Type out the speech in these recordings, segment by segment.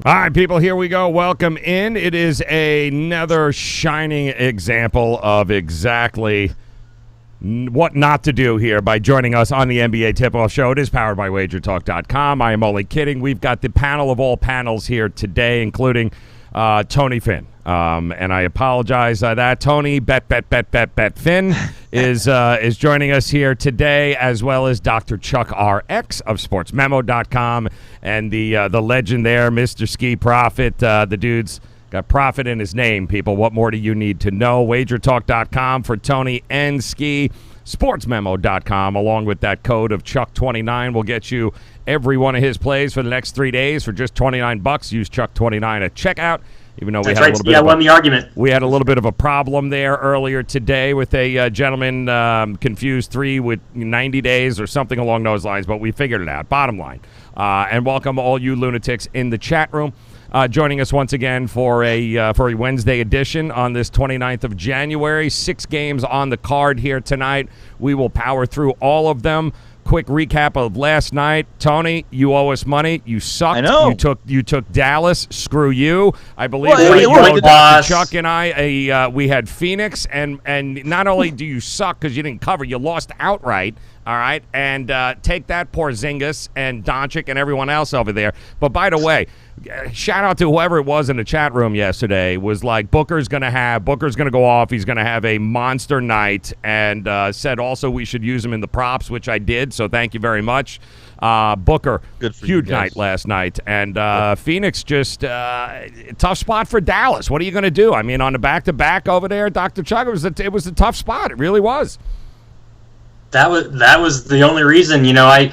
All right, people, here we go. Welcome in. It is another shining example of exactly what not to do here by joining us on the NBA Tip-Off Show. It is powered by WagerTalk.com. I am only kidding. We've got the panel of all panels here today, including Tony Finn. And I apologize that Tony Bet Finn is joining us here today, as well as Dr. Chuck RX of SportsMemo.com and the legend there, Mr. Ski Profit. The dude's got profit in his name, people. What more do you need to know? WagerTalk.com for Tony and Ski. SportsMemo.com, along with that code of Chuck29, will get you every one of his plays for the next 3 days for just $29. Use Chuck29 at checkout. Even though we had a little bit won the argument. We had a little bit of a problem there earlier today with a gentleman confused 3 with 90 days or something along those lines, but we figured it out. Bottom line. And welcome all you lunatics in the chat room. Joining us once again for a Wednesday edition on this 29th of January. 6 games on the card here tonight. We will power through all of them. Quick recap of last night. Tony, you owe us money. You sucked. I know. You took Dallas. Screw you. I believe Chuck and I we had Phoenix, and not only do you suck because you didn't cover, you lost outright. All right, and take that, Porzingis and Doncic and everyone else over there. But by the way, shout out to whoever it was in the chat room yesterday. Was like Booker's gonna go off. He's gonna have a monster night, and said also we should use him in the props, which I did. So thank you very much, Booker. Good for huge you night last night, and Phoenix just tough spot for Dallas. What are you gonna do? I mean, on the back-to-back over there, Dr. Chuck, it was a tough spot. It really was. That was the only reason, I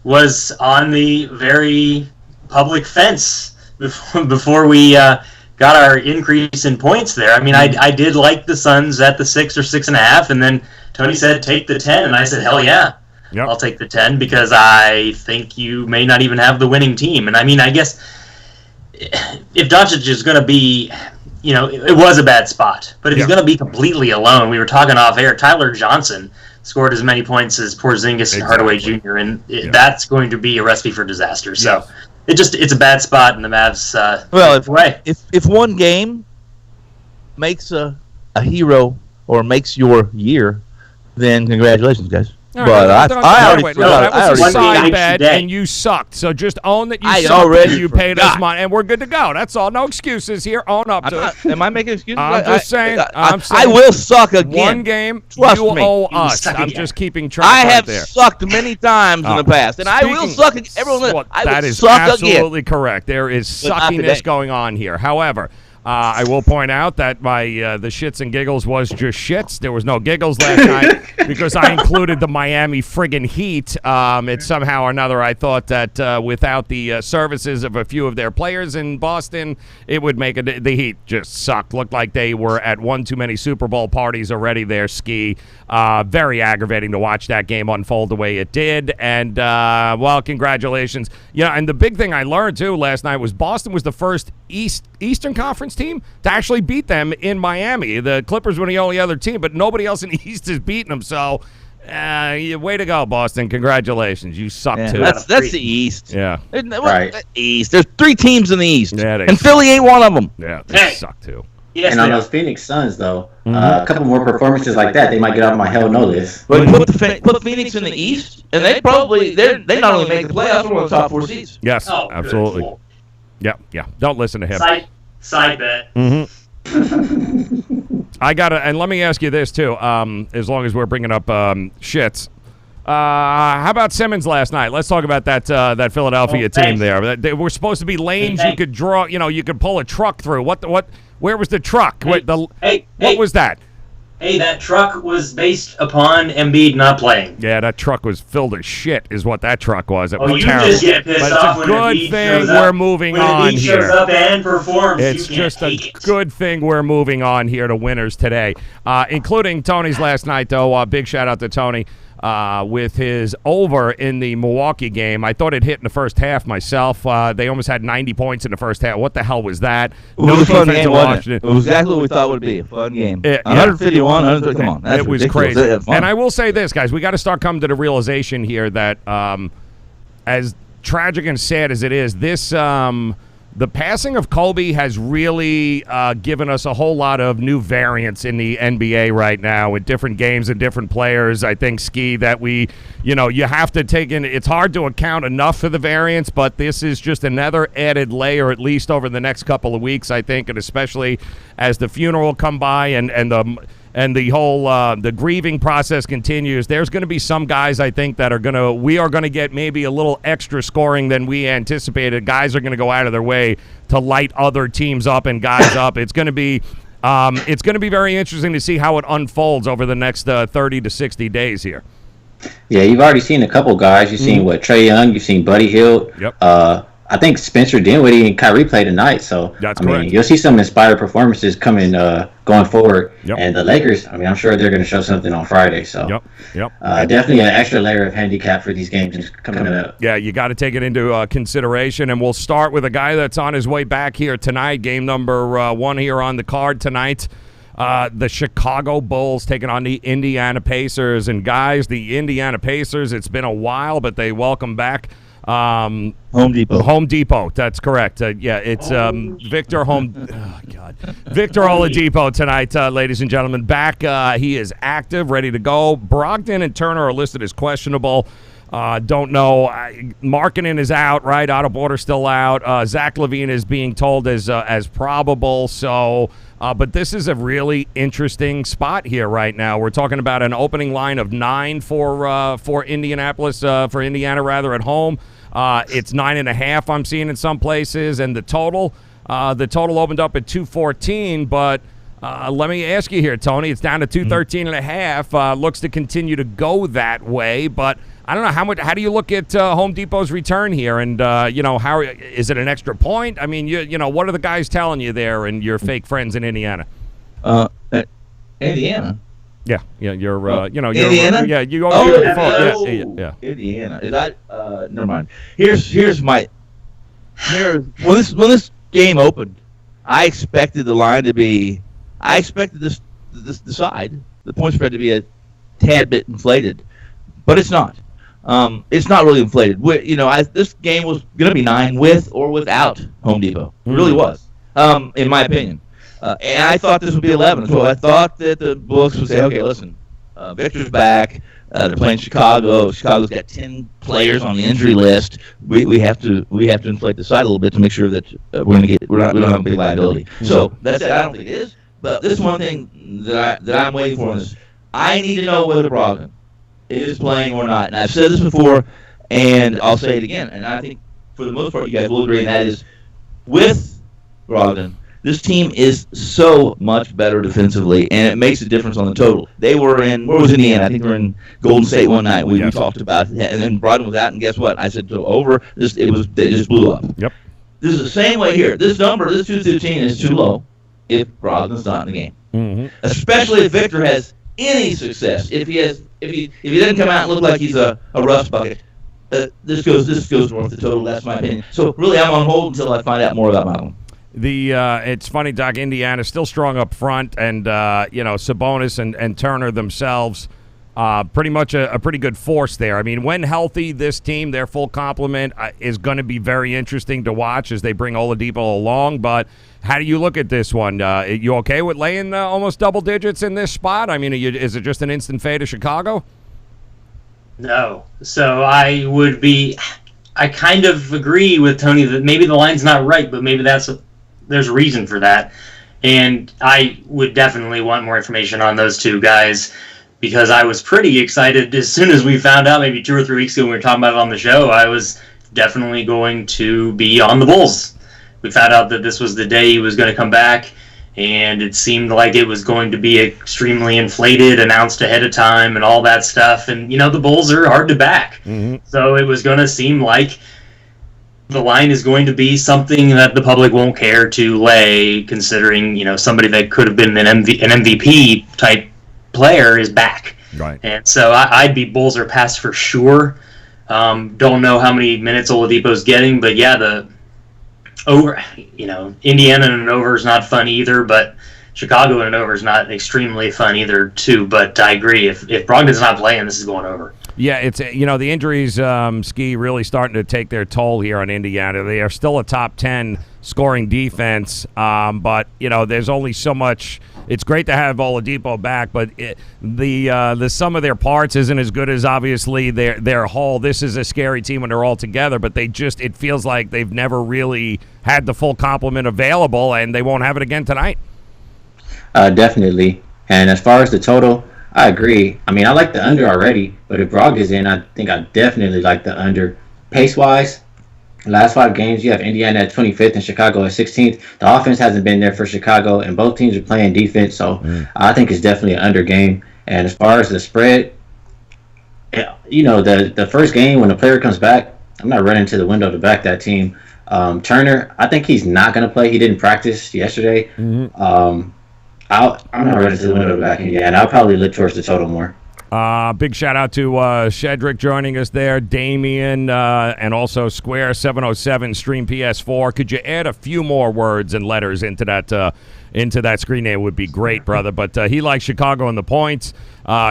was on the very public fence before we got our increase in points there. I mean, I did like the Suns at the 6 or 6.5, and then Tony said take the 10, and I said hell yeah, yep. I'll take the 10 because I think you may not even have the winning team. And I mean, I guess if Doncic is going to be, it was a bad spot, but if he's going to be completely alone, we were talking off air, Tyler Johnson scored as many points as Porzingis and Hardaway Jr., and that's going to be a recipe for disaster. So it's a bad spot, and the Mavs if one game makes a hero or makes your year, then congratulations, guys. Right, but I already that was a side bet, and you sucked. So just own that you sucked. You paid us money, and we're good to go. That's all. No excuses here. Own up to it. Am I making excuses? I'm just saying. I will suck again. One game, Trust you me. owe us. I'm just keeping track. I have there. sucked many times in the past, and I will suck again. Everyone, that is absolutely correct. There is suckiness going on here. However, I will point out that the shits and giggles was just shits. There was no giggles last night because I included the Miami friggin' Heat. It's somehow or another, I thought that without the services of a few of their players in Boston, it would make the Heat just sucked. Looked like they were at one too many Super Bowl parties already there, Ski. Very aggravating to watch that game unfold the way it did. And, congratulations. And the big thing I learned, too, last night was Boston was the first Eastern Conference team to actually beat them in Miami. The Clippers were the only other team, but nobody else in the East has beaten them. So, way to go, Boston! Congratulations, you suck too. That's the East. Yeah, right. East. There's 3 teams in the East, and suck. Philly ain't one of them. Yeah, they suck too. Yes, and on those Phoenix Suns, though, a couple more performances like that, they might get off my hell no list. But put Phoenix in the East, and they not only make the playoffs, but one of the top 4 seeds. Yes, absolutely. Good. Yeah. Don't listen to him. Side bet. I gotta, and let me ask you this too. As long as we're bringing up shits, how about Simmons last night? Let's talk about that Philadelphia team there. They were supposed to be lanes you could draw. You could pull a truck through. What? Where was the truck? What was that? Hey, that truck was based upon Embiid not playing. Yeah, that truck was filled as shit is what that truck was. It was you terrible. just get pissed off when Embiid shows up. We're moving on here. When Embiid shows up and performs, it's just a good thing we're moving on here to winners today, including Tony's last night, though. Big shout-out to Tony with his over in the Milwaukee game. I thought it hit in the first half myself. They almost had 90 points in the first half. What the hell was that? It was a fun game, wasn't it? It was exactly what we thought it would be. A fun game. 151, 130, come on. That's it was ridiculous. Crazy. And I will say this, guys. We got to start coming to the realization here that as tragic and sad as it is, this the passing of Kobe has really given us a whole lot of new variants in the NBA right now with different games and different players. I think, Ski, that you have to take in. It's hard to account enough for the variants, but this is just another added layer, at least over the next couple of weeks, I think, and especially as the funeral come by and the whole the grieving process continues. There's going to be some guys, I think, that we are going to get maybe a little extra scoring than we anticipated. Guys are going to go out of their way to light other teams up and guys up. It's going to be very interesting to see how it unfolds over the next 30 to 60 days here. Yeah, you've already seen a couple guys. You've seen Trae Young. You've seen Buddy Hield. Yep. I think Spencer Dinwiddie and Kyrie play tonight, so That's I mean, correct. you'll see some inspired performances coming going forward. Yep. And the Lakers, I mean, I'm sure they're going to show something on Friday. So Yep. definitely an extra layer of handicap for these games coming up. Yeah, you got to take it into consideration, and we'll start with a guy that's on his way back here tonight. Game number 1 here on the card tonight. The Chicago Bulls taking on the Indiana Pacers, and guys, the Indiana Pacers. It's been a while, but they welcome back. Home Depot. That's correct. It's Victor Oladipo tonight, ladies and gentlemen. Back, he is active, ready to go. Brogdon and Turner are listed as questionable. Don't know. Markkanen is out, right? Otto Porter's still out. Zach LaVine is being told as probable. So, but this is a really interesting spot here right now. We're talking about an opening line of 9 for Indianapolis, for Indiana rather, at home. It's 9.5 I'm seeing in some places, and the total opened up at 214, but let me ask you here, Tony. It's down to 213.5. Looks to continue to go that way, but I don't know how do you look at Home Depot's return here, and how is it an extra point? I mean, what are the guys telling you there, and your fake friends in Indiana? Indiana. Yeah, you're Indiana. Yeah, you. Yeah. Indiana. Is that? Never mind. Here's when this game opened, I expected the line to be. I expected the side, the point spread, to be a tad bit inflated, but it's not. It's not really inflated. This game was going to be 9 with or without Home Depot. It really was, in my opinion. And I thought this would be 11 as well. I thought that the books would say, okay, listen, Victor's back. They're playing Chicago. Chicago's got 10 players on the injury list. We have to inflate the side a little bit to make sure that we don't have a big liability. So that's it. I don't think it is. But this is one thing that I'm waiting for on this. I need to know whether Brogdon is playing or not. And I've said this before, and I'll say it again. And I think for the most part, you guys will agree, and that is, with Brogdon, this team is so much better defensively, and it makes a difference on the total. They were in, where was Indiana? I think they were in Golden State one night. We talked about it, and then Brogdon was out, and guess what? I said, over. It just blew up. Yep. This is the same way here. This number, this 215, is too low if Brogdon's not in the game. Mm-hmm. Especially if Victor has any success. If he doesn't come out and look like he's a rust bucket, this goes north the total. That's my opinion. So really, I'm on hold until I find out more about Malcolm. It's funny, Doc. Indiana's still strong up front, and Sabonis and Turner themselves, pretty much a pretty good force there. I mean, when healthy, this team, their full complement, is going to be very interesting to watch as they bring Oladipo along. But how do you look at this one? You okay with laying almost double digits in this spot? I mean, is it just an instant fade to Chicago? No. So I kind of agree with Tony that maybe the line's not right, but maybe there's a reason for that. And I would definitely want more information on those two guys, because I was pretty excited as soon as we found out, maybe 2 or 3 weeks ago when we were talking about it on the show. I was definitely going to be on the Bulls. We found out that this was the day he was going to come back, and it seemed like it was going to be extremely inflated, announced ahead of time, and all that stuff. And, the Bulls are hard to back. Mm-hmm. So it was going to seem like the line is going to be something that the public won't care to lay, considering, somebody that could have been an MVP type player is back. Right. And so I'd be Bulls or pass for sure. Don't know how many minutes Oladipo's getting, but yeah, the over, Indiana and an over is not fun either, but Chicago and an over is not extremely fun either too. But I agree, if Brogdon's not playing, this is going over. Yeah, it's the injuries, Ski, really starting to take their toll here on Indiana. They are still a top 10 scoring defense, but there's only so much. It's great to have Oladipo back, but the sum of their parts isn't as good as obviously their whole. This is a scary team when they're all together, but it feels like they've never really had the full complement available, and they won't have it again tonight. Definitely. And as far as the total, I agree. I mean, I like the under already, but if Brogdon's in, I think I definitely like the under. Pace-wise, last 5 games, you have Indiana at 25th and Chicago at 16th. The offense hasn't been there for Chicago, and both teams are playing defense, so I think it's definitely an under game. And as far as the spread, the first game when the player comes back, I'm not running to the window to back that team. Turner, I think he's not going to play. He didn't practice yesterday. I'm not ready to the window back in yet, and I'll probably look towards the total more. Big shout out to Shedrick joining us there, Damien, and also Square 707 Stream PS4. Could you add a few more words and letters into that screen name? Would be great, brother. But he likes Chicago in the points.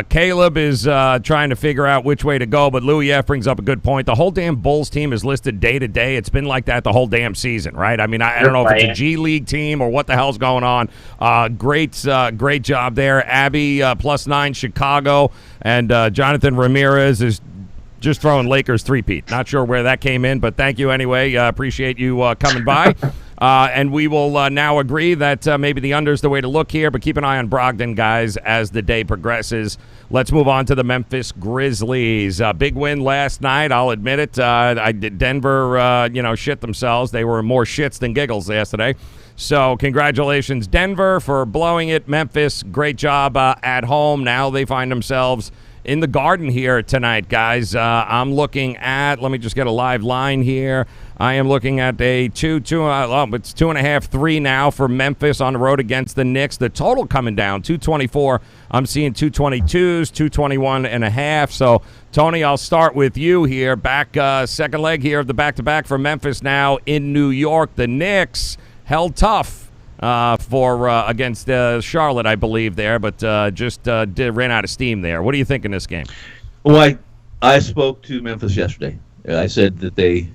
Caleb is trying to figure out which way to go, but Louis F. brings up a good point. The whole damn Bulls team is listed day to day. It's been like that the whole damn season, right? I mean, I don't know if it's a G League team or what the hell's going on. Great job there. Abby, +9 Chicago, and Jonathan Ramirez is just throwing Lakers three-peat. Not sure where that came in, but thank you anyway. Appreciate you coming by. And we will now agree that maybe the under is the way to look here, but keep an eye on Brogdon, guys, as the day progresses. Let's move on to the Memphis Grizzlies. Big win last night, I'll admit it. Denver, shit themselves. They were more shits than giggles yesterday. So congratulations, Denver, for blowing it. Memphis, great job at home. Now they find themselves in the Garden here tonight, guys. I'm looking at, let me just get a live line here. I am looking at a it's 2.5, 3 now for Memphis on the road against the Knicks. The total coming down, 224. I'm seeing 222s, 221.5. So, Tony, I'll start with you here. Back second leg here of the back-to-back for Memphis now in New York. The Knicks held tough against Charlotte, I believe, there, but just ran out of steam there. What do you think in this game? Well, I spoke to Memphis yesterday. I said that they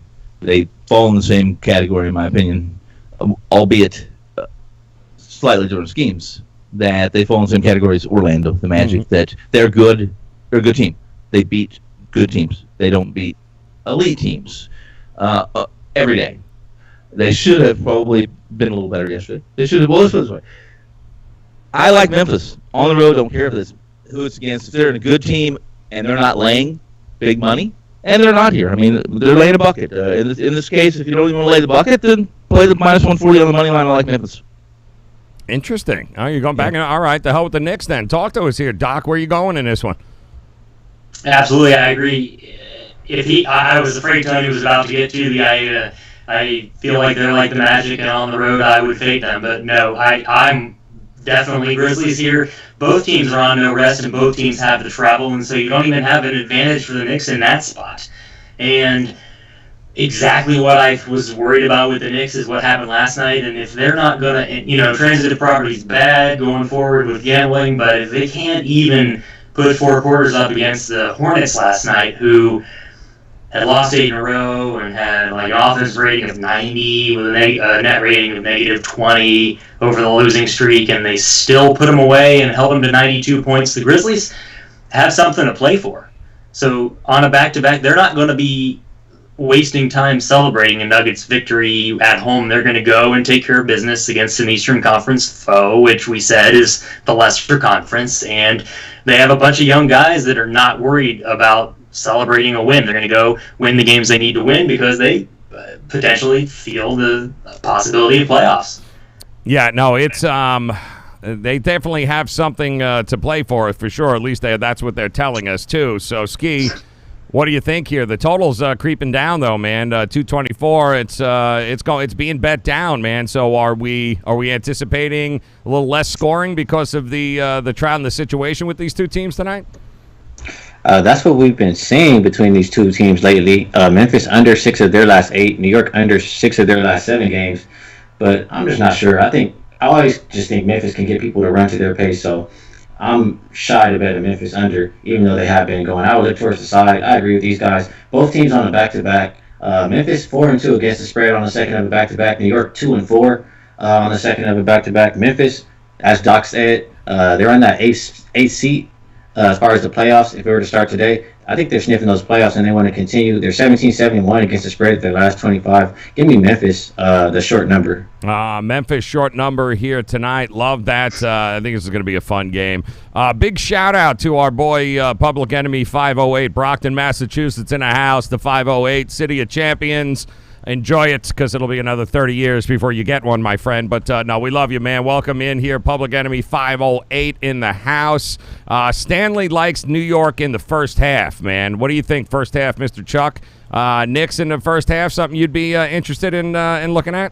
fall in the same category, in my opinion, albeit slightly different schemes, that they fall in the same category as Orlando, the Magic, that they're good. They're a good team. They beat good teams. They don't beat elite teams every day. They should have probably been a little better yesterday. They should have. Well, let's put it this way. I like Memphis on the road. Don't care who it's against. If they're in a good team and they're not laying big money, and they're not here. I mean, they're laying a bucket. In this case, if you don't even want to lay the bucket, then play the -140 on the money line. I like Memphis. Interesting. Oh, you're going back. Yeah. All right, the hell with the Knicks then. Talk to us here, Doc. Where are you going in this one? Absolutely, I agree. I was afraid Tony was about to get to the I feel like they're like the Magic, and on the road I would fade them. But no, I'm definitely Grizzlies here. Both teams are on no rest, and both teams have the travel, and so you don't even have an advantage for the Knicks in that spot. And exactly what I was worried about with the Knicks is what happened last night, and if they're not going to, transitive property's bad going forward with gambling, but if they can't even put 4 quarters up against the Hornets last night, who had lost 8 in a row and had an offense rating of 90 with a net rating of -20 over the losing streak, and they still put them away and held them to 92 points. The Grizzlies have something to play for. So on a back-to-back, they're not going to be wasting time celebrating a Nuggets victory at home. They're going to go and take care of business against an Eastern Conference foe, which we said is the lesser conference, and they have a bunch of young guys that are not worried about celebrating a win. They're going to go win the games they need to win because they potentially feel the possibility of playoffs. Yeah, no, it's they definitely have something to play for sure. At least that's what they're telling us too. So, Ski, what do you think here? The total's creeping down though, man. 224. It's being bet down, man. So are we anticipating a little less scoring because of the trial and the situation with these two teams tonight? That's what we've been seeing between these two teams lately. Memphis under 6 of their last 8, New York under 6 of their last 7 games. But I'm just not sure. I always just think Memphis can get people to run to their pace. So I'm shy to bet a Memphis under, even though they have been going. I would look towards the side. I agree with these guys. Both teams on a back-to-back. Memphis 4-2 against the spread on the second of a back-to-back. New York 2-4 on the second of a back-to-back. Memphis, as Doc said, they're on that eighth seat as far as the playoffs. If we were to start today, I think they're sniffing those playoffs and they want to continue. They're 17-7-1 against the spread their last 25. Give me Memphis, the short number. Memphis short number here tonight. Love that. I think this is going to be a fun game. Big shout out to our boy Public Enemy 508, Brockton, Massachusetts in the house. The 508 City of Champions. Enjoy it because it'll be another 30 years before you get one, my friend. But no, we love you, man. Welcome in here. Public Enemy 508 in the house. Stanley likes New York in the first half, man. What do you think, first half, Mr. Chuck? Knicks in the first half, something you'd be interested in looking at?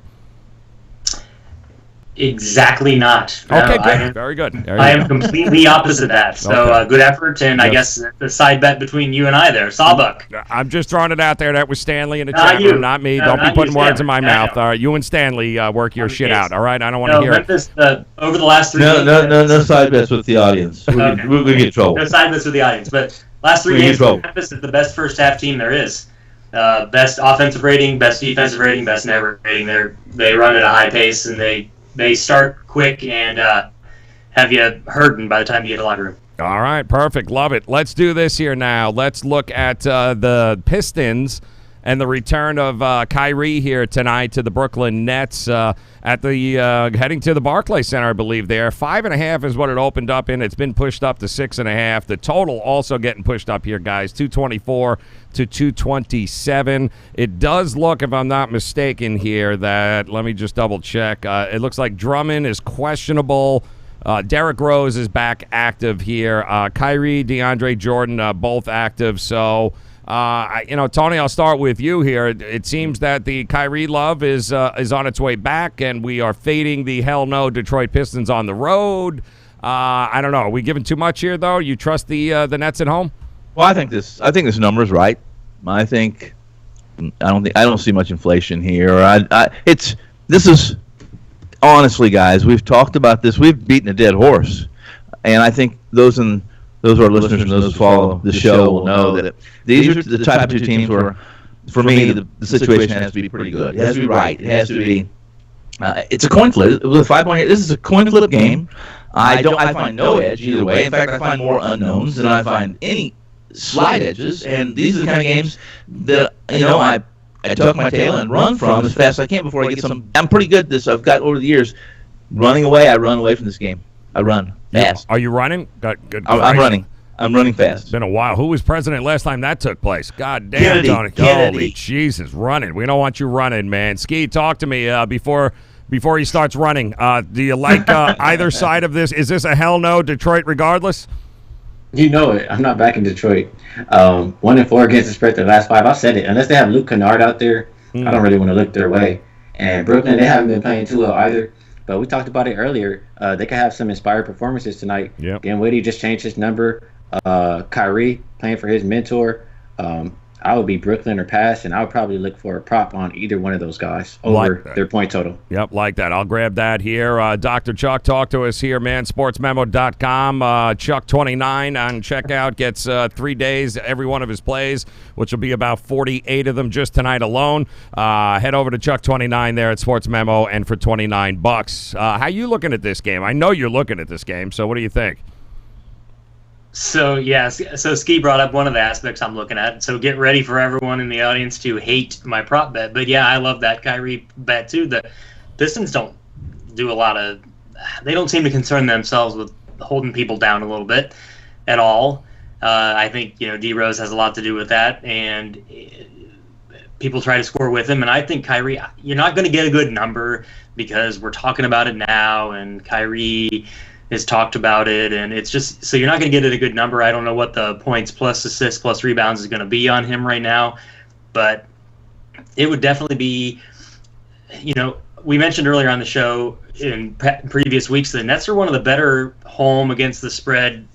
Exactly not. Okay, good. Very good. I am completely opposite that. So Okay. good effort, and I guess the side bet between you and I there, Sawbuck. I'm just throwing it out there. That was Stanley in the Not chat you. room, not me. No, Don't be not putting you, words in my Stanley. mouth. All right, you and Stanley work your shit out. All right, I don't want to No, hear it. Memphis, over the last 3 No, games. no side bets with the audience. We're Okay. going to get in trouble. No side bets with the audience, but last 3 We need games, trouble. Memphis is the best first half team there is. Best offensive rating, best defensive rating, best net rating. They run at a high pace and they start quick and have you hurting by the time you get to the locker room. All right, perfect. Love it. Let's do this here now. Let's look at the Pistons and the return of Kyrie here tonight to the Brooklyn Nets at the heading to the Barclays Center, I believe. There, 5.5 is what it opened up in. It's been pushed up to 6.5. The total also getting pushed up here, guys. 224 to 227. It does look, if I'm not mistaken, here that let me just double check. It looks like Drummond is questionable. Derrick Rose is back active here. Kyrie, DeAndre Jordan, both active. So, Tony, I'll start with you here. It seems that the Kyrie love is on its way back, and we are fading the hell no Detroit Pistons on the road. I don't know. Are we giving too much here, though? You trust the Nets at home? Well, I think this number is right. I don't see much inflation here. This is honestly, guys, we've talked about this. We've beaten a dead horse, and I think those who are listeners and those who follow the show will know that these are the type of two teams where, for me, the situation has to be pretty good. It has to be right. It has to be. It's a coin flip with 5.8. This is a coin flip game. I find no edge either way. In fact, I find more unknowns than I find any slight edges. And these are the kind of games that I tuck my tail and run from as fast as I can before I get some. I'm pretty good at this. I've got over the years running away. I run away from this game. I run fast. Are you running? Good. I'm running. I'm running fast. It's been a while. Who was president last time that took place? God damn, Kennedy. Tony. Kennedy. Holy Jesus, running. We don't want you running, man. Ski, talk to me before he starts running. Do you like either side of this? Is this a hell no Detroit regardless? You know it. I'm not back in Detroit. 1-4 against the spread their last 5. I said it. Unless they have Luke Kennard out there, I don't really want to look their way. And Brooklyn, they haven't been playing too well either. But we talked about it earlier. They could have some inspired performances tonight. Yep. Dinwiddie just changed his number. Kyrie playing for his mentor. I would be Brooklyn or pass, and I would probably look for a prop on either one of those guys over their point total. Yep, like that. I'll grab that here. Dr. Chuck, talk to us here, man. Sportsmemo.com. Chuck29 on checkout gets 3 days, every one of his plays, which will be about 48 of them just tonight alone. Head over to Chuck29 there at Sportsmemo, and for $29. How you looking at this game? I know you're looking at this game, so what do you think? So Ski brought up one of the aspects I'm looking at. So get ready for everyone in the audience to hate my prop bet. But yeah, I love that Kyrie bet too. The Pistons don't do a lot of. They don't seem to concern themselves with holding people down a little bit at all. I think D Rose has a lot to do with that, and people try to score with him. And I think Kyrie, you're not going to get a good number because we're talking about it now, and Kyrie has talked about it, and it's just so you're not going to get it a good number. I don't know what the points plus assists plus rebounds is going to be on him right now, but it would definitely be, we mentioned earlier on the show in previous weeks the Nets are one of the better home against the spread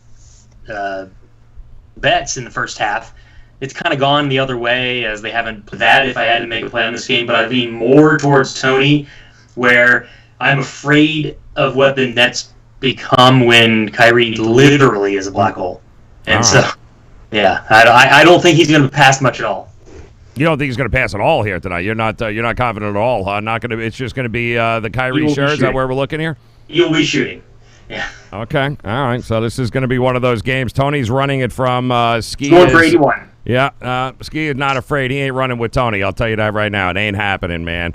bets in the first half. It's kind of gone the other way as they haven't put that if I had to make a play on this game, but I lean more towards Tony, where I'm afraid of what the Nets become when Kyrie literally is a black hole. And so, yeah, I don't think he's going to pass much at all. You don't think he's going to pass at all here tonight? You're not confident at all, huh? Not going to. It's just going to be the Kyrie shirt. Is that where we're looking here? You'll be shooting. Yeah. Okay. All right. So this is going to be one of those games. Tony's running it from Ski. Going for 81. Yeah. Ski is not afraid. He ain't running with Tony. I'll tell you that right now. It ain't happening, man.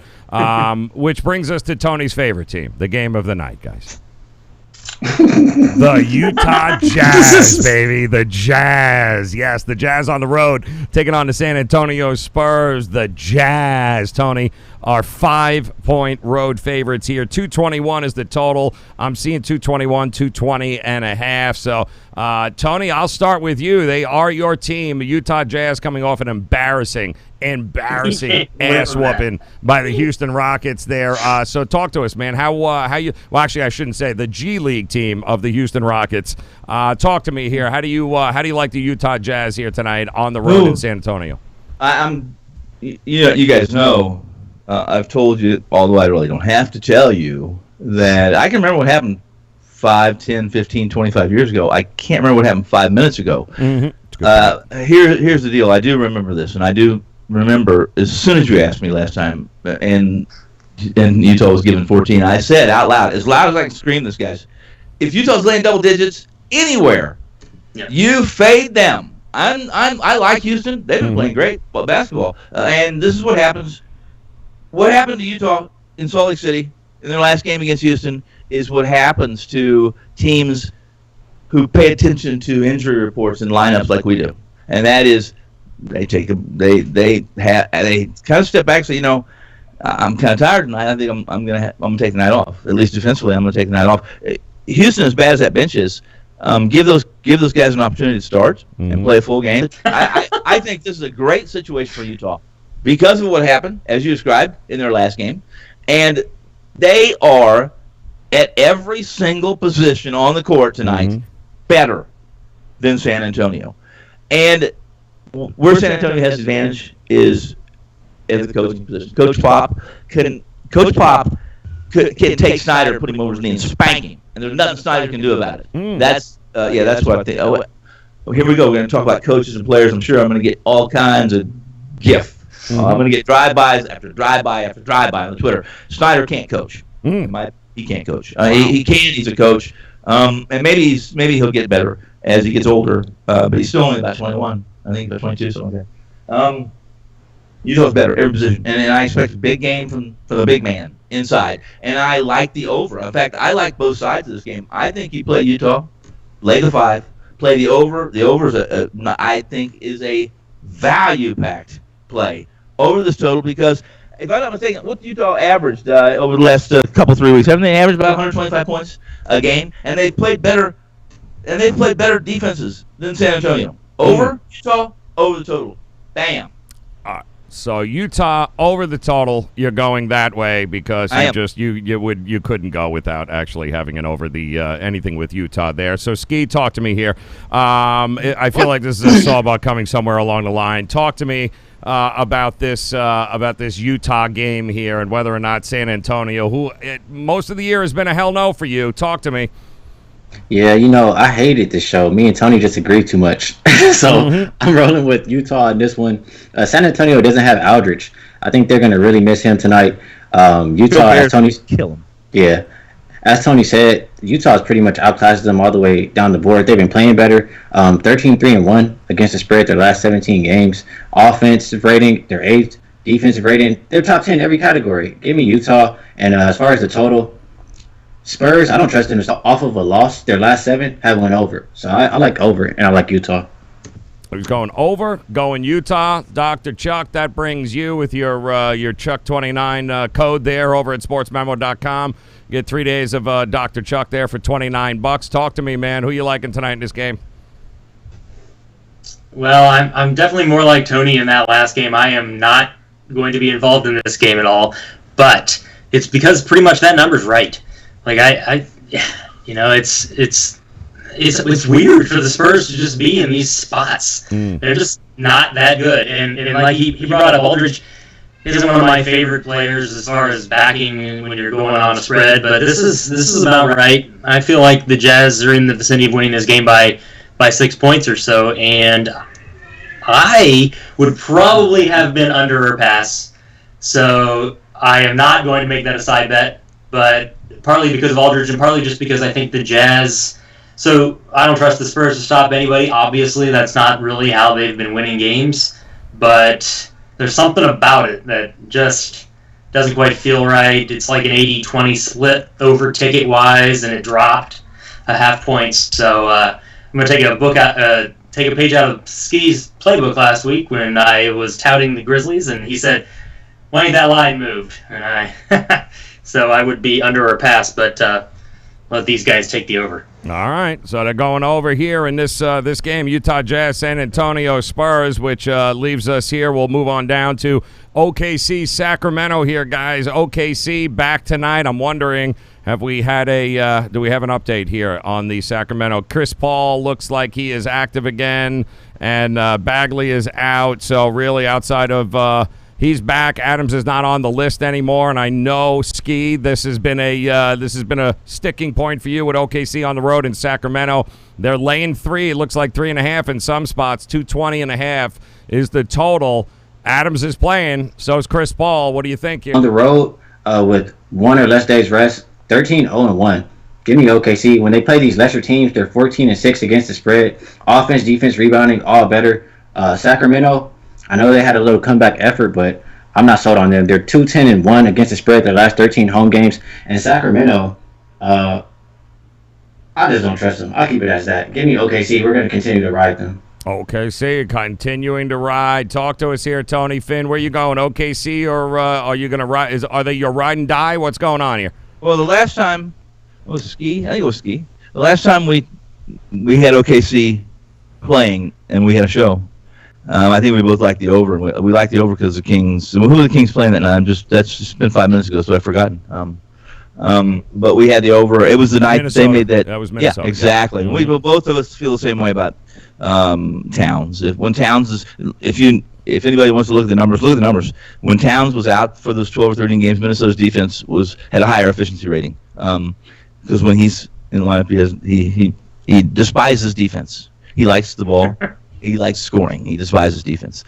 Which brings us to Tony's favorite team, the game of the night, guys. The Utah Jazz, baby. The Jazz. Yes, the Jazz on the road taking on the San Antonio Spurs. The Jazz, Tony, are 5-point road favorites here. 221 is the total. I'm seeing 221, 220 and a half. So, Tony, I'll start with you. They are your team. The Utah Jazz coming off an embarrassing ass whooping by the Houston Rockets there. So talk to us, man. How you? Well, actually, I shouldn't say the G League team of the Houston Rockets. Talk to me here. How do you like the Utah Jazz here tonight on the road in San Antonio? You guys know. I've told you, although I really don't have to tell you, that I can remember what happened 5, 10, 15, 25 years ago. I can't remember what happened 5 minutes ago. Mm-hmm. Here's the deal. I do remember this, and I do remember as soon as you asked me last time, and Utah was given 14, I said out loud as I can scream this, guys, if Utah's laying double digits anywhere, you fade them. I like Houston. They've been playing great basketball. And this is what happens. What happened to Utah in Salt Lake City in their last game against Houston is what happens to teams who pay attention to injury reports and lineups like we do. And that is they kind of step back and say, I'm kind of tired tonight. I think I'm gonna take the night off. At least defensively, I'm gonna take the night off. Houston, as bad as that bench is, give those guys an opportunity to start and play a full game. I think this is a great situation for Utah because of what happened, as you described, in their last game. And they are, at every single position on the court tonight, better than San Antonio. And where San Antonio has advantage is in the coaching position. Coach Pop can take Snyder and put him over his knee and spank him. And there's nothing Snyder can do about it. That's what I think. Here we go. We're going to talk about coaches and players. I'm sure I'm going to get all kinds of gif. I'm going to get drive-bys after drive-by after drive-by on Twitter. Snyder can't coach. He can't coach. He can. He's a coach. And maybe he'll get better as he gets older. But he's still only about 21. I think about 22, something like that. Utah's better every position. And I expect a big game from the big man inside. And I like the over. In fact, I like both sides of this game. I think you play Utah, lay the 5, play the over. The over is I think is a value-packed play over this total because if I'm not mistaken, what Utah averaged over the last couple 3 weeks? Haven't they averaged about 125 points a game? And they played better. And they played better defenses than San Antonio. Over Utah, over the total. Bam. So Utah over the total. You're going that way because you couldn't go without actually having an over the anything with Utah there. So Ski, talk to me here. I feel like this is a sawbuck coming somewhere along the line. Talk to me about this Utah game here and whether or not San Antonio, who most of the year has been a hell no for you. Talk to me. Yeah, I hated this show. Me and Tony just agreed too much. So I'm rolling with Utah in this one. San Antonio doesn't have Aldridge. I think they're going to really miss him tonight. Utah, as Tony's kill him. Yeah. As Tony said, Utah's pretty much outclassed them all the way down the board. They've been playing better. 13-3-1 against the spread their last 17 games. Offensive rating, they're 8th. Defensive rating, they're top 10 in every category. Give me Utah. And as far as the total, Spurs, I don't trust them. It's off of a loss. Their last 7 have went over. So I like over, and I like Utah. He's going over, going Utah. Dr. Chuck, that brings you with your Chuck29 code there over at sportsmemo.com. Get 3 days of Dr. Chuck there for $29. Talk to me, man. Who you liking tonight in this game? Well, I'm definitely more like Tony in that last game. I am not going to be involved in this game at all, but it's because pretty much that number's right. Like it's weird for the Spurs to just be in these spots. They're just not that good. And like he brought up Aldridge, isn't one of my favorite players as far as backing when you're going on a spread, but this is about right. I feel like the Jazz are in the vicinity of winning this game by 6 points or so, and I would probably have been under or pass. So I am not going to make that a side bet, but partly because of Aldridge and partly just because I think the Jazz. So I don't trust the Spurs to stop anybody. Obviously, that's not really how they've been winning games, but there's something about it that just doesn't quite feel right. It's like an 80-20 split over ticket-wise, and it dropped a half point. So I'm going to take a page out of Ski's playbook last week when I was touting the Grizzlies, and he said, "Why ain't that line moved?" And so I would be under or pass, but let these guys take the over. All right, so they're going over here in this game, Utah Jazz, San Antonio Spurs, which leaves us here. We'll move on down to OKC, Sacramento here, guys. OKC back tonight. I'm wondering, do we have an update here on the Sacramento? Chris Paul looks like he is active again, and Bagley is out. So really, outside of he's back, Adams is not on the list anymore, and I know, Ski, this has been a sticking point for you with OKC on the road in Sacramento. They're laying 3. It looks like 3.5 in some spots. 220.5 is the total. Adams is playing. So is Chris Paul. What do you think here? On the road with 1 or less days rest, 13-0-1. Give me OKC. When they play these lesser teams, they're 14-6 against the spread. Offense, defense, rebounding, all better. Sacramento, I know they had a little comeback effort, but I'm not sold on them. They're 2-10-1 against the spread their last 13 home games. And Sacramento, I just don't trust them. I'll keep it as that. Give me OKC. We're going to continue to ride them. OKC continuing to ride. Talk to us here, Tony Finn. Where you going, OKC, or are you going to ride? Are they your ride and die? What's going on here? Well, the last time was Ski. I think it was Ski. The last time we had OKC playing and we had a show. I think we both like the over. We like the over because the Kings. Who were the Kings playing that night? That's just been 5 minutes ago, so I've forgotten. But we had the over. It was the night Minnesota. They made that. That was Minnesota. Yeah, exactly. Yeah. We both of us feel the same way about Towns. If anybody wants to look at the numbers, look at the numbers. When Towns was out for those 12 or 13 games, Minnesota's defense had a higher efficiency rating. Because when he's in the lineup, he despises defense. He likes the ball. He likes scoring. He despises defense.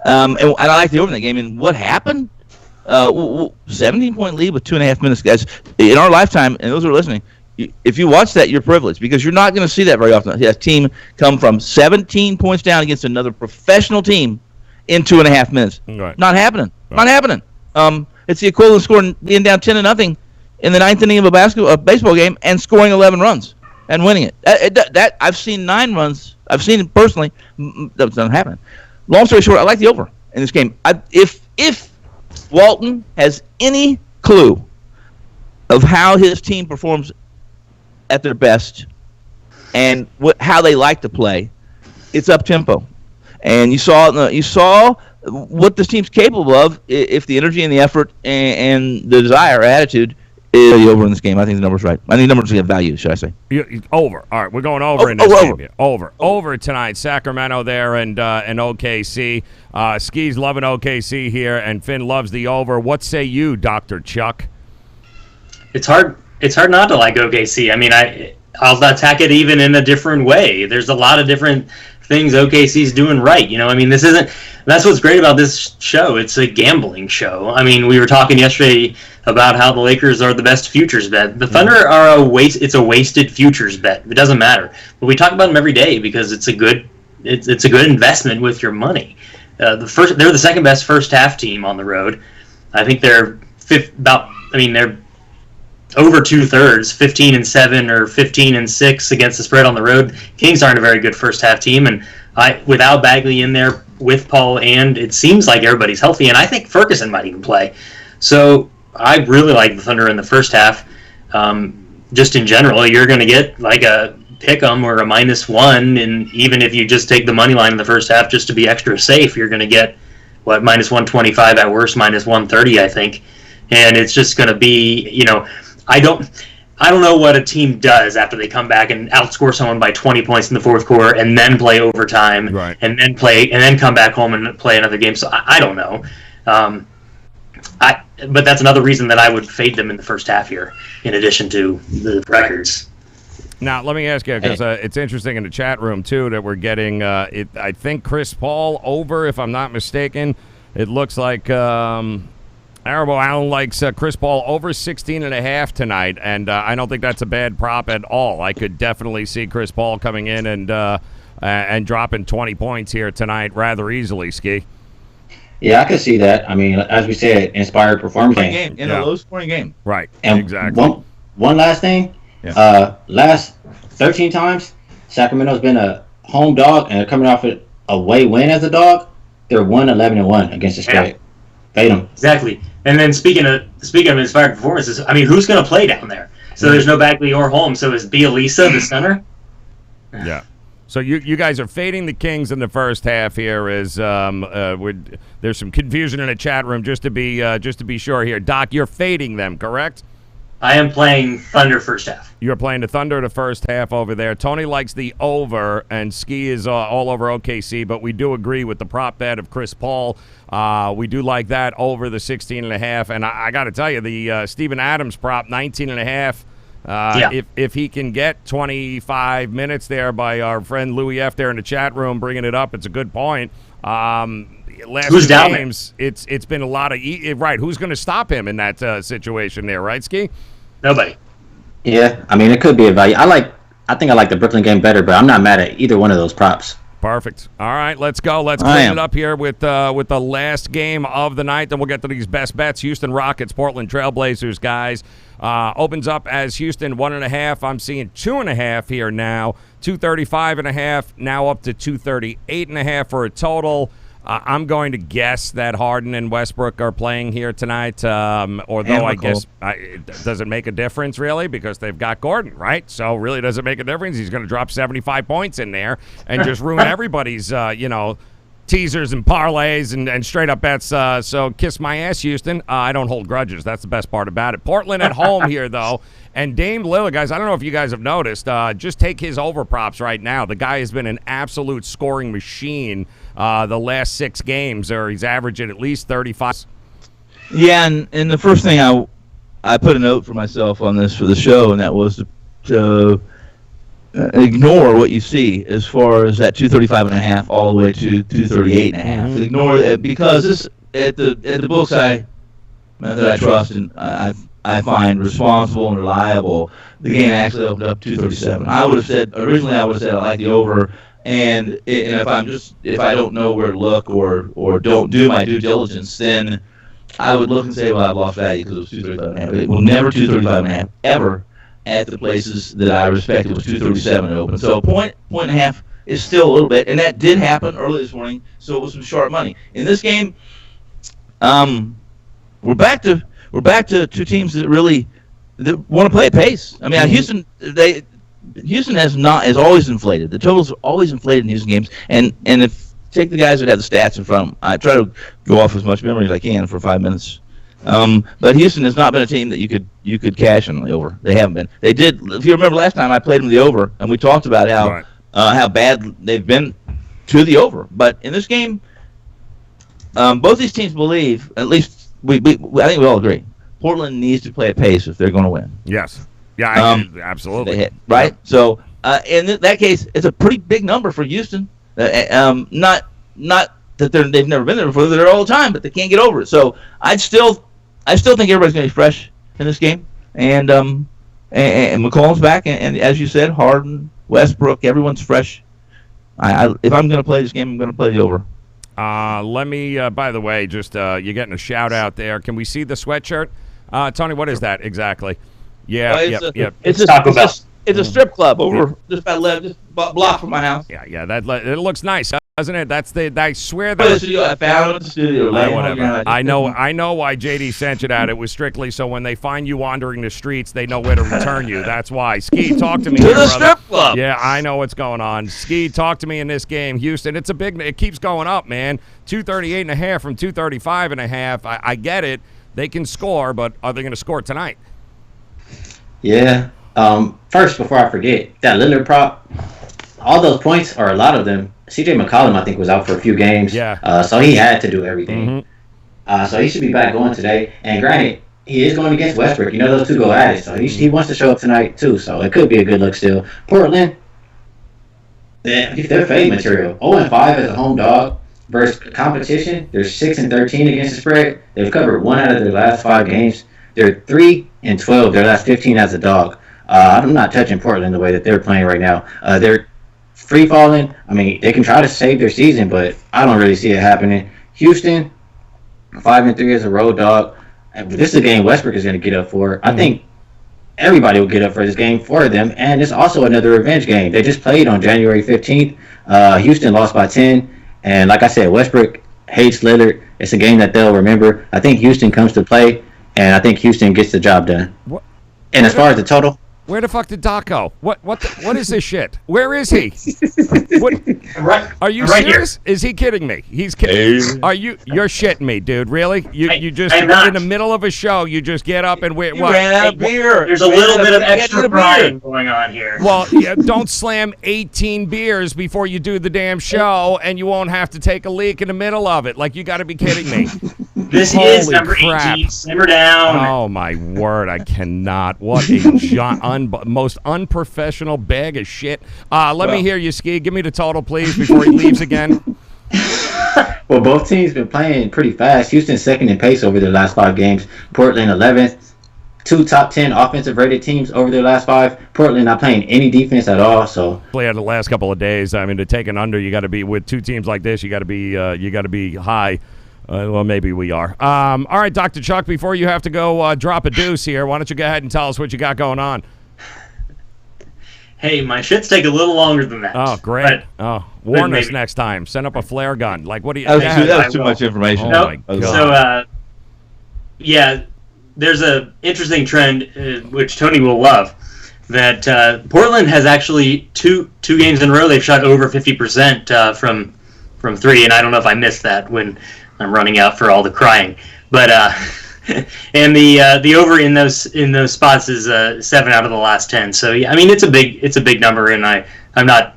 And I like the over in that game. And what happened? 17-point lead with 2.5 minutes, guys. In our lifetime, and those who are listening, if you watch that, you're privileged because you're not going to see that very often. A team come from 17 points down against another professional team in 2.5 minutes. Right. Not happening. Right. Not happening. It's the equivalent of scoring being down 10-0 in the 9th inning of a baseball game and scoring 11 runs and winning it. That I've seen 9 runs. I've seen it personally. That doesn't happen. Long story short, I like the over in this game. If Walton has any clue of how his team performs at their best and how they like to play, it's up tempo. And you saw what this team's capable of if the energy and the effort and the desire or attitude is over in this game. I think the number's right. I think the numbers have value, should I say. Over. All right, we're going over in this game. Here. Over tonight. Sacramento there and OKC. Ski's loving OKC here, and Finn loves the over. What say you, Dr. Chuck? It's hard not to like OKC. I mean, I'll attack it even in a different way. There's a lot of different things OKC's doing right. I mean, that's what's great about this show. It's a gambling show. I mean, we were talking yesterday about how the Lakers are the best futures bet. The Thunder are it's a wasted futures bet. It doesn't matter. But we talk about them every day because it's a good investment with your money. They're the second best first half team on the road. I think they're they're over 2/3, 15-7 or 15-6 against the spread on the road. Kings aren't a very good first half team, and without Bagley in there with Paul, and it seems like everybody's healthy, and I think Ferguson might even play. So I really like the Thunder in the first half. Just in general, you're going to get like a pick 'em or a -1, and even if you just take the money line in the first half just to be extra safe, you're going to get -125 at worst, -130, I think. And it's just going to be, I don't know what a team does after they come back and outscore someone by 20 points in the fourth quarter and then play overtime, right, and then come back home and play another game. So I don't know. but that's another reason that I would fade them in the first half here, in addition to the records. Now, let me ask you, because it's interesting in the chat room, too, that we're getting, I think, Chris Paul over, if I'm not mistaken. It looks like Arabo Allen likes Chris Paul over 16.5 tonight, and I don't think that's a bad prop at all. I could definitely see Chris Paul coming in and dropping 20 points here tonight rather easily, Ski. Yeah, I can see that. I mean, as we said, inspired performance game. In a low-scoring game. Right, And exactly. One last thing. Yeah. Last 13 times, Sacramento's been a home dog, and they're coming off an away win as a dog. They're 1-11-1 against the spread. Yeah. Fade them. Exactly. And then speaking of inspired performances, I mean, who's going to play down there? So there's no Bagley or Holmes. So is Bielisa the center? Yeah. So you guys are fading the Kings in the first half here. There's some confusion in the chat room just to be sure here. Doc, you're fading them, correct? I am playing Thunder first half. You're playing the Thunder the first half over there. Tony likes the over, and Ski is all over OKC, but we do agree with the prop bet of Chris Paul. We do like that over the 16.5, and I got to tell you, the Steven Adams prop, 19.5. If he can get 25 minutes there by our friend Louis F. there in the chat room bringing it up, it's a good point. Last Who's two down games, it's been a lot of right. Who's going to stop him in that situation there, right, Ski? Nobody. Yeah, I mean, it could be a value. I think I like the Brooklyn game better, but I'm not mad at either one of those props. Perfect. All right, let's go. Let's clean it up here with the last game of the night. Then we'll get to these best bets. Houston Rockets, Portland Trailblazers, guys. Opens up as Houston 1.5. I'm seeing 2.5 here now. 235.5. Now up to 238.5 for a total. I'm going to guess that Harden and Westbrook are playing here tonight, although I guess it doesn't make a difference, really, because they've got Gordon, right? So really doesn't make a difference. He's going to drop 75 points in there and just ruin everybody's, teasers and parlays and straight-up bets. So kiss my ass, Houston. I don't hold grudges. That's the best part about it. Portland at home here, though. And Dame Lillard, guys, I don't know if you guys have noticed, just take his over props right now. The guy has been an absolute scoring machine the last 6 games, or he's averaging at least 35. Yeah, and the first thing I put a note for myself on this for the show, and that was to ignore what you see as far as that 235.5 all the way to 238.5. Mm-hmm. Ignore it because this at the books that I trust and I find responsible and reliable. The game actually opened up 237. I would have said originally I like the over, and if I don't know where to look or don't do my due diligence, then I would look and say, well, I've lost value because it was 235.5. It will never 235.5 ever at the places that I respect. It was 237 open. So a point and a half is still a little bit, and that did happen early this morning. So it was some sharp money in this game. We're back to two teams that really want to play at pace. I mean, Houston has always inflated. The totals are always inflated in Houston games. And if take the guys that have the stats in front of them, I try to go off as much memory as I can for 5 minutes. But Houston has not been a team that you could cash on the over. They haven't been. They did. If you remember last time I played them the over, and we talked about how bad they've been to the over. But in this game, both these teams believe, at least I think we all agree, Portland needs to play at pace if they're going to win. Yes. Yeah, absolutely. Right? Yeah. So in that case, it's a pretty big number for Houston. Not that they've never been there before. They're there all the time, but they can't get over it. So I still think everybody's going to be fresh in this game. And McCollum's back, and as you said, Harden, Westbrook, everyone's fresh. If I'm going to play this game, I'm going to play the over. Let me, by the way, just you're getting a shout out there. Can we see the sweatshirt? Tony, what is that exactly? Yeah, It's a strip club over just block from my house. Yeah, it looks nice, doesn't it? I swear that. I found it in the studio. Whatever. I know why JD sent you that. It was strictly so when they find you wandering the streets, they know where to return you. That's why. Ski, talk to me. To here, the brother. strip club. Yeah, I know what's going on. Ski, talk to me in this game. Houston, it keeps going up, man. 238.5 from 235.5. I get it. They can score, but are they going to score tonight? Yeah. First, before I forget, that Lillard prop, all those points, or a lot of them, CJ McCollum, I think, was out for a few games. Yeah. So he had to do everything. So he should be back going today. And granted, he is going against Westbrook. You know, those two go at it. So he wants to show up tonight, too. So it could be a good look still. Portland, they're fade material. 0-5 as a home dog versus competition. They're 6-13 against the spread. They've covered 1 out of their last 5 games. They're 3-12 their last 15 as a dog. I'm not touching Portland the way that they're playing right now. They're free falling. I mean, they can try to save their season, but I don't really see it happening. Houston, 5-3 as a road dog. This is a game Westbrook is going to get up for. I think everybody will get up for this game for them, and it's also another revenge game. They just played on January 15th. Houston lost by 10, and like I said, Westbrook hates Lillard. It's a game that they'll remember. I think Houston comes to play, and I think Houston gets the job done. What? And as far as the total, where the fuck did Doc go? What is this shit? Where is he? What? Right. Are you right serious? Here. Is he kidding me? He's kidding. You're shitting me, dude? Really? You just I'm not. in the middle of a show, you just get up and what? ran out of beer. There's a little bit of extra crying going on here. Well, yeah, don't slam 18 beers before you do the damn show, and you won't have to take a leak in the middle of it. Like, you got to be kidding me. This Holy is number crap. 18. Simmer down. Oh my word! I cannot. What a most unprofessional bag of shit. Let me hear you, Ski. Give me the total, please, before he leaves again. well, both teams been playing pretty fast. Houston second in pace over their last 5 games. Portland 11th. 2 top 10 offensive rated teams over their last 5. Portland not playing any defense at all. So play the last couple of days. I mean, to take an under, you got to be with 2 teams like this. You got to be high. Well, maybe we are. All right, Dr. Chuck, before you have to go drop a deuce here, why don't you go ahead and tell us what you got going on? Hey, my shits take a little longer than that. Oh, great. Warn us next time. Send up a flare gun. Like, what do you... That was too much information. Oh, my God. So, yeah, there's a interesting trend, which Tony will love, that Portland has actually two games in a row they've shot over 50% from 3, and I don't know if I missed that when I'm running out for all the crying, but and the over in those spots is 7 out of the last 10. So yeah, I mean it's a big number, and I'm not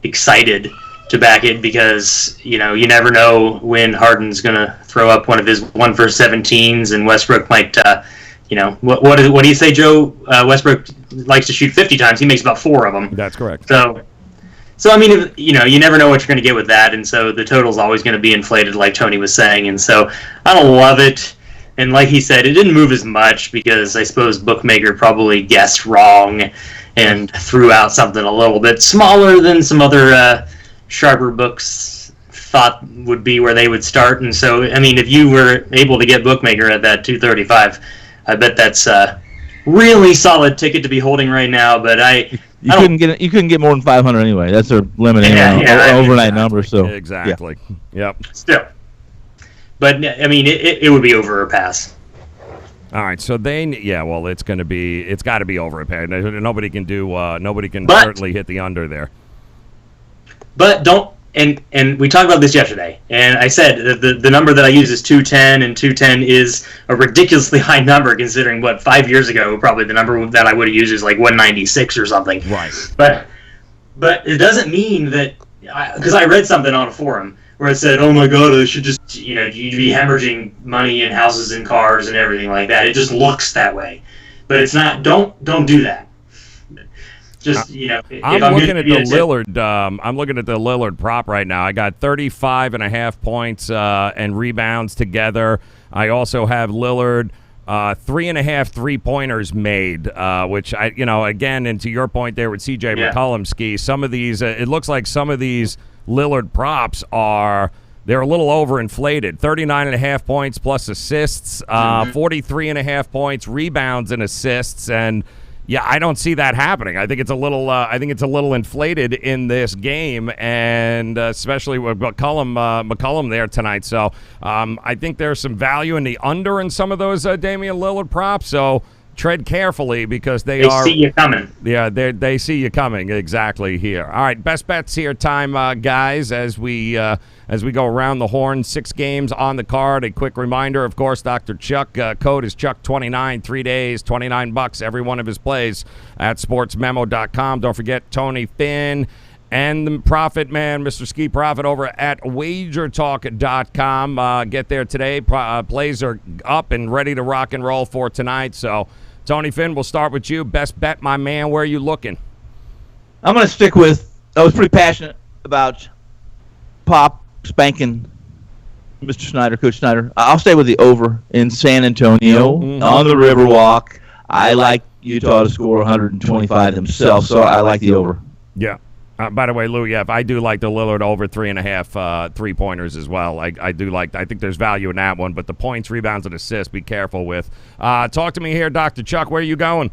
excited to back it because you never know when Harden's gonna throw up one of his 1 for 17s, and Westbrook might what do you say, Joe? Westbrook likes to shoot 50 times. He makes about 4 of them. That's correct. So I mean, you never know what you're going to get with that, and so the total's always going to be inflated, like Tony was saying, and so I don't love it. And like he said, it didn't move as much because I suppose Bookmaker probably guessed wrong and threw out something a little bit smaller than some other sharper books thought would be where they would start. And so, I mean, if you were able to get Bookmaker at that 235, I bet that's a really solid ticket to be holding right now. But You couldn't get more than 500 anyway. That's their limit overnight number. So exactly. Yeah. Yep. Still, but I mean, it would be over or pass. All right. So it's got to be over a pass. Nobody can certainly hit the under there. But don't. And we talked about this yesterday, and I said the number that I use is 210, and 210 is a ridiculously high number considering 5 years ago probably the number that I would have used is like 196 or something. Right. But it doesn't mean that because I read something on a forum where it said, "Oh my God, I should just you'd be hemorrhaging money in houses and cars and everything like that." It just looks that way, but it's not. Don't do that. Just I'm looking at the Lillard. I'm looking at the Lillard prop right now. I got 35.5 points and rebounds together. I also have Lillard 3.5 3-pointers made, which again, and to your point there with CJ McCollum, Ski. Some of these, it looks like some of these Lillard props they're a little overinflated. 39.5 points plus assists, 43.5 points, rebounds and assists, and. Yeah, I don't see that happening. I think it's a little inflated in this game, and especially with McCollum there tonight. So I think there's some value in the under in some of those Damian Lillard props. So tread carefully because they see you coming. Yeah, they see you coming exactly here. All right, best bets here time, guys, as we go around the horn. 6 games on the card. A quick reminder, of course, Dr. Chuck, code is Chuck29, 3 days, $29 every one of his plays at sportsmemo.com. Don't forget Tony Finn and the Profit Man, Mr. Ski Profit, over at WagerTalk.com. Get there today. Plays are up and ready to rock and roll for tonight. So, Tony Finn, we'll start with you. Best bet, my man. Where are you looking? I'm going to stick with, I was pretty passionate about Pop spanking Mr. Snyder, Coach Snyder. I'll stay with the over in San Antonio on the Riverwalk. I like Utah to score 125 themselves, so I like the over. Yeah. By the way, Lou, yeah, I do like the Lillard over 3.5 3-pointers as well. I do like. I think there's value in that one, but the points, rebounds, and assists, be careful with. Talk to me here, Dr. Chuck. Where are you going?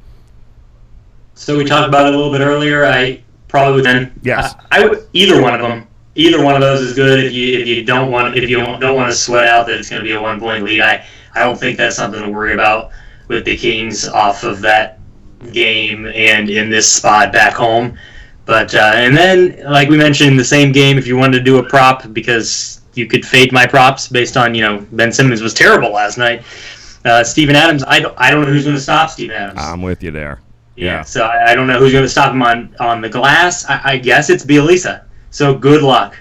So we talked about it a little bit earlier. I probably would then. Yes. I would either one of them. Either one of those is good if you don't want to sweat out that it's going to be a 1-point lead. I don't think that's something to worry about with the Kings off of that game and in this spot back home. But and then, like we mentioned in the same game, if you wanted to do a prop because you could fade my props based on Ben Simmons was terrible last night. Steven Adams, I don't know who's going to stop Steven Adams. I'm with you there. Yeah. So I don't know who's going to stop him on the glass. I guess it's Bielisa. So good luck.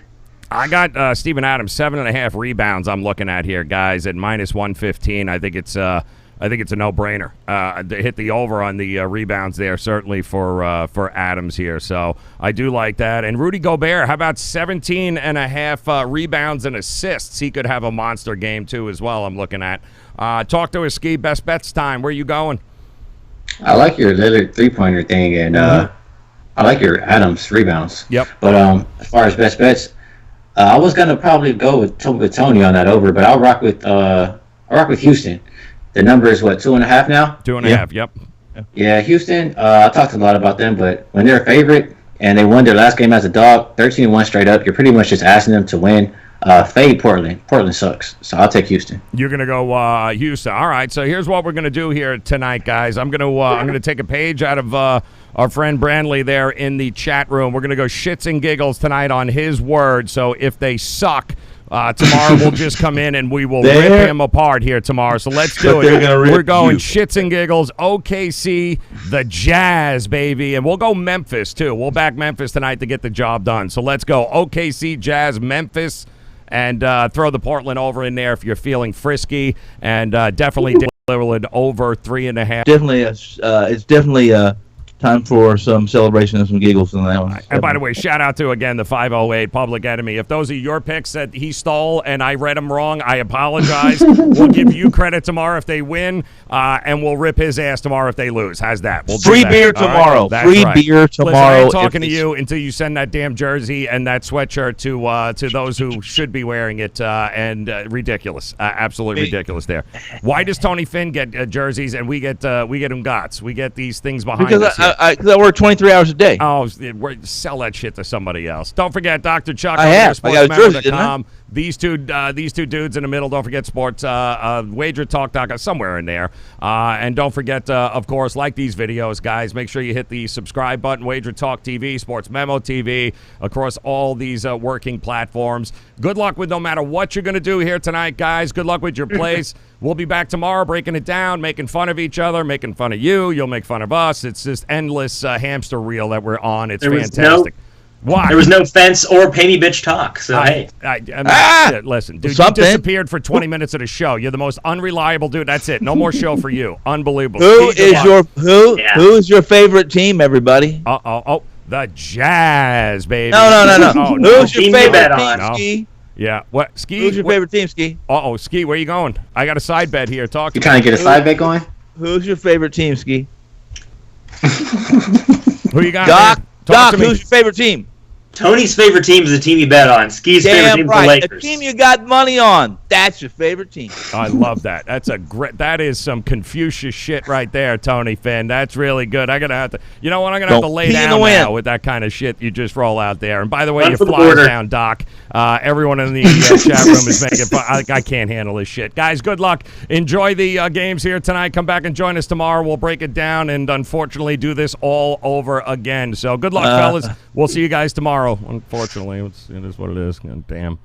I got Steven Adams 7.5 rebounds. I'm looking at here, guys, at -115. I think it's a no-brainer to hit the over on the rebounds there, certainly for Adams here. So I do like that. And Rudy Gobert, how about 17.5 rebounds and assists? He could have a monster game too, as well. I'm looking at. Talk to us, Ski. Best bets time. Where you going? I like your Lillard 3-pointer thing, and I like your Adams rebounds. Yep. But as far as best bets, I was gonna probably go with Tony on that over, but I'll rock with Houston. The number is what, 2.5 now? 2.5. Yep. Yeah, Houston. I talked a lot about them, but when they're a favorite and they won their last game as a dog, 13-1 straight up, you're pretty much just asking them to win. Fade Portland. Portland sucks, so I'll take Houston. You're gonna go Houston. All right. So here's what we're gonna do here tonight, guys. I'm gonna take a page out of our friend Brandley there in the chat room. We're gonna go shits and giggles tonight on his word. So if they suck, tomorrow we'll just come in and we will rip him apart here tomorrow. So let's do it. We're going shits and giggles. OKC, the Jazz, baby, and we'll go Memphis too. We'll back Memphis tonight to get the job done. So let's go OKC, Jazz, Memphis. And throw the Portland over in there if you're feeling frisky, and definitely Lillard over 3.5. Definitely, it's definitely time for some celebration and some giggles in that one. And by the way, shout out to, again, the 508 Public Enemy. If those are your picks that he stole and I read them wrong, I apologize. We'll give you credit tomorrow if they win, and we'll rip his ass tomorrow if they lose. How's that? We'll free beer tomorrow. Free beer tomorrow. Listen, I ain't talking to you until you send that damn jersey and that sweatshirt to those who should be wearing it. And ridiculous, absolutely ridiculous. There. Why does Tony Finn get jerseys and we get Ungats? We get these things behind us. I work 23 hours a day. Oh, sell that shit to somebody else. Don't forget Dr. Chuck. I got a jersey, didn't I? These two dudes in the middle. Don't forget sports. WagerTalk.com, somewhere in there. And don't forget, of course, like these videos, guys. Make sure you hit the subscribe button. WagerTalk TV, SportsMemo TV, across all these working platforms. Good luck with no matter what you're going to do here tonight, guys. Good luck with your plays. We'll be back tomorrow, breaking it down, making fun of each other, making fun of you. You'll make fun of us. It's this endless hamster reel that we're on. It's fantastic. Why? There was no fence or penny bitch talk. So hey, listen, dude, you disappeared for 20 minutes of the show. You're the most unreliable dude. That's it. No more show for you. Unbelievable. Who is your favorite team? Everybody. The Jazz, baby. No. Who's your favorite team, Ski? Yeah. What? Ski? Who's your favorite team, Ski? Ski, where you going? I got a side bet here. Talk to me. You trying to get a side bet going? Who's your favorite team, Ski? Who you got? Doc, who's your favorite team? Tony's favorite team is the team you bet on. Ski's favorite team is the Lakers. The team you got money on. That's your favorite team. I love that. That is some Confucius shit right there, Tony Finn. That's really good. I'm gonna have to lay down now with that kind of shit you just roll out there. And by the way, you fly down, Doc. Everyone in the chat room is making fun. I can't handle this shit. Guys, good luck. Enjoy the games here tonight. Come back and join us tomorrow. We'll break it down and unfortunately do this all over again. So good luck, fellas. We'll see you guys tomorrow. Unfortunately, it is what it is. God damn.